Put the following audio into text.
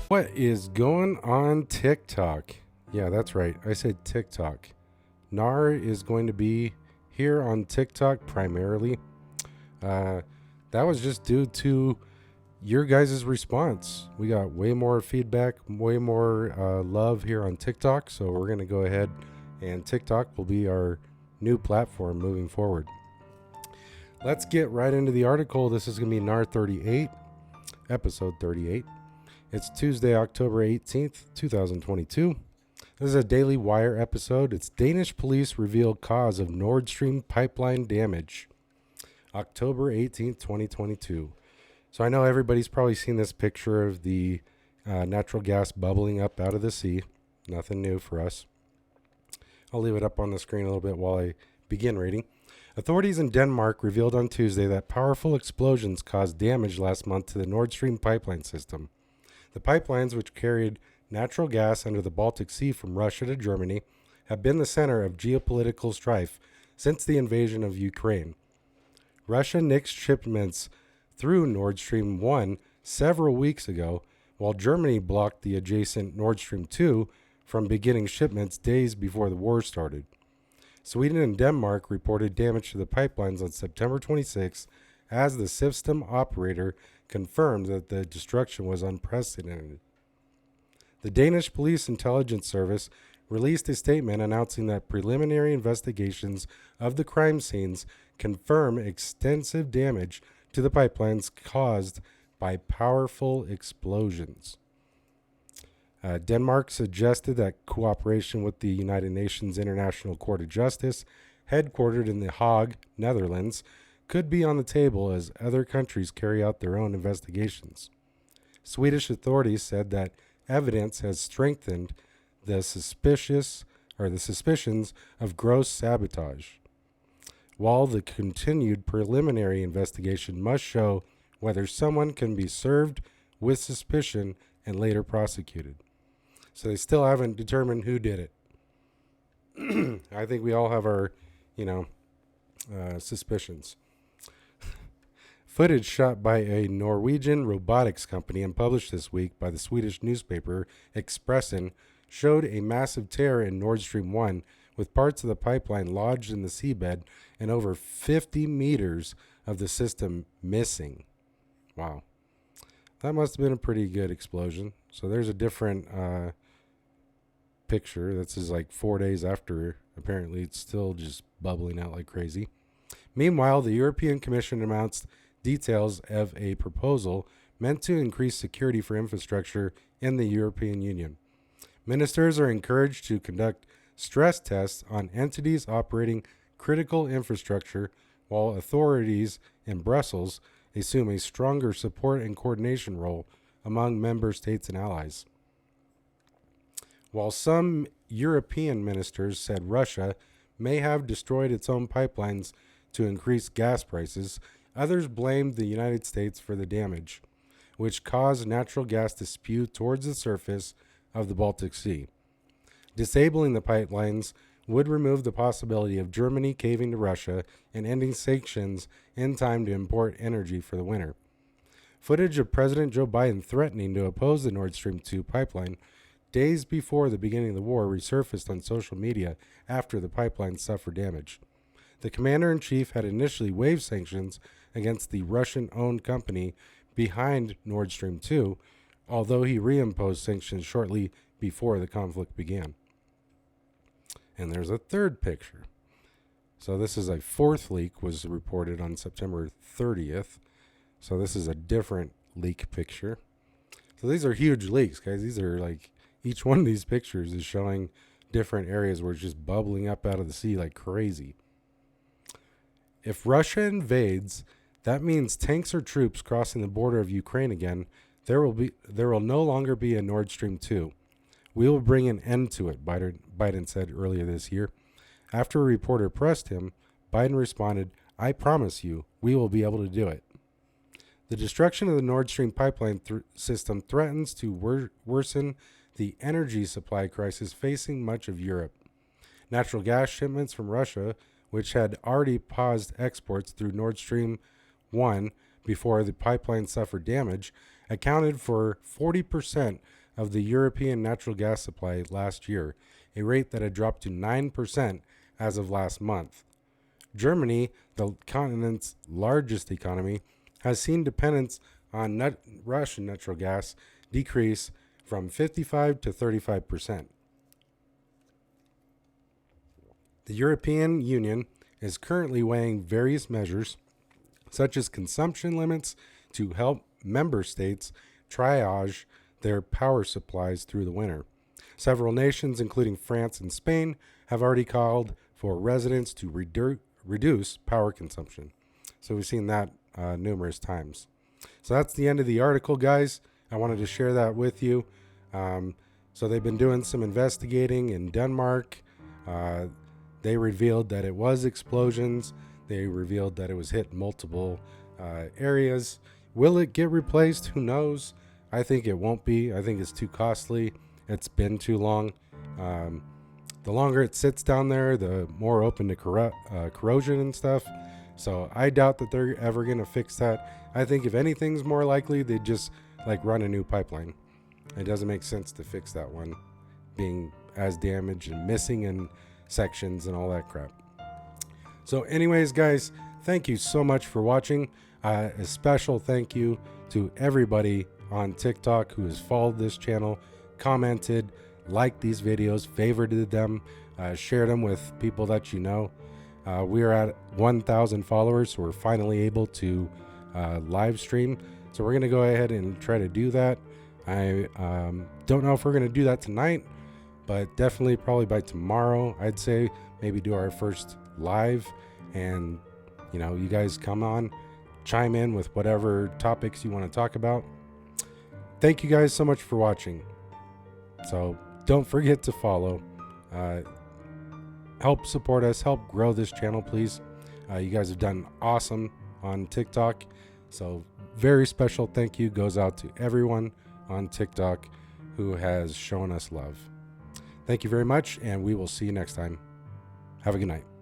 What is going on TikTok? Yeah, that's right. I said TikTok. NAR is going to be here on TikTok primarily. Uh, that was just due to your guys' response. We got way more feedback, way more love here on TikTok. So we're going to go ahead and TikTok will be our new platform moving forward. Let's get right into the article. This is going to be NAR 38, episode 38. It's Tuesday, October 18th, 2022. This is a Daily Wire episode. It's Danish police reveal cause of Nord Stream pipeline damage. October 18th, 2022. So I know everybody's probably seen this picture of the natural gas bubbling up out of the sea. Nothing new for us. I'll leave it up on the screen a little bit while I begin reading. Authorities in Denmark revealed on Tuesday that powerful explosions caused damage last month to the Nord Stream pipeline system. The pipelines, which carried natural gas under the Baltic Sea from Russia to Germany, have been the center of geopolitical strife since the invasion of Ukraine. Russia nixed shipments through Nord Stream 1 several weeks ago, while Germany blocked the adjacent Nord Stream 2 from beginning shipments days before the war started. Sweden and Denmark reported damage to the pipelines on September 26 as the system operator confirmed that the destruction was unprecedented. The Danish Police Intelligence Service released a statement announcing that preliminary investigations of the crime scenes confirm extensive damage to the pipelines caused by powerful explosions. Denmark suggested that cooperation with the United Nations International Court of Justice, headquartered in The Hague, Netherlands, could be on the table as other countries carry out their own investigations. Swedish authorities said that evidence has strengthened the suspicions of gross sabotage, while the continued preliminary investigation must show whether someone can be served with suspicion and later prosecuted. So they still haven't determined who did it. I think we all have our, suspicions. Footage shot by a Norwegian robotics company and published this week by the Swedish newspaper Expressen showed a massive tear in Nord Stream 1 with parts of the pipeline lodged in the seabed and over 50 meters of the system missing. Wow. That must have been a pretty good explosion. So there's a different picture. This is like 4 days after. Apparently it's still just bubbling out like crazy. Meanwhile, the European Commission announced details of a proposal meant to increase security for infrastructure in the European Union. Ministers are encouraged to conduct stress tests on entities operating critical infrastructure, while authorities in Brussels assume a stronger support and coordination role among member states and allies. While some European ministers said Russia may have destroyed its own pipelines to increase gas prices, others blamed the United States for the damage, which caused natural gas to spew towards the surface of the Baltic Sea. Disabling the pipelines would remove the possibility of Germany caving to Russia and ending sanctions in time to import energy for the winter. Footage of President Joe Biden threatening to oppose the Nord Stream 2 pipeline days before the beginning of the war resurfaced on social media after the pipeline suffered damage. The commander-in-chief had initially waived sanctions against the Russian-owned company behind Nord Stream 2, although he reimposed sanctions shortly before the conflict began. And there's a third picture. So this is a fourth leak was reported on September 30th. So this is a different leak picture. So these are huge leaks, guys. These are like, each one of these pictures is showing different areas where it's just bubbling up out of the sea like crazy. If Russia invades, that means tanks or troops crossing the border of Ukraine again. There will no longer be a Nord Stream 2. We will bring an end to it, Biden said earlier this year. After a reporter pressed him, Biden responded, "I promise you, we will be able to do it." The destruction of the Nord Stream pipeline system threatens to worsen the energy supply crisis facing much of Europe. Natural gas shipments from Russia, which had already paused exports through Nord Stream 1 before the pipeline suffered damage, accounted for 40% of the European natural gas supply last year, a rate that had dropped to 9% as of last month. Germany, the continent's largest economy, has seen dependence on Russian natural gas decrease from 55 to 35%. The European Union is currently weighing various measures, such as consumption limits, to help member states triage their power supplies through the winter. Several nations, including France and Spain, have already called for residents to reduce power consumption. So we've seen that numerous times. So that's the end of the article, guys. I wanted to share that with you. So they've been doing some investigating in Denmark. They revealed that it was explosions. They revealed that it was hit multiple areas. Will it get replaced? Who knows? I think it won't be. I think it's too costly. It's been too long. The longer it sits down there, the more open to corrosion and stuff. So I doubt that they're ever going to fix that. I think if anything's more likely, they'd just like run a new pipeline. It doesn't make sense to fix that one being as damaged and missing in sections and all that crap. So anyways, guys, thank you so much for watching. A special thank you to everybody on TikTok who has followed this channel, commented, liked these videos, favorited them, shared them with people that you know. We are at 1,000 followers, so we're finally able to live stream. So we're going to go ahead and try to do that. I don't know if we're going to do that tonight, but definitely probably by tomorrow, I'd say maybe do our first live, and you guys come on, chime in with whatever topics you want to talk about. Thank you guys so much for watching. So don't forget to follow, help support us, help grow this channel, please. You guys have done awesome on TikTok. So very special thank you goes out to everyone on TikTok who has shown us love. Thank you very much, and we will see you next time. Have a good night.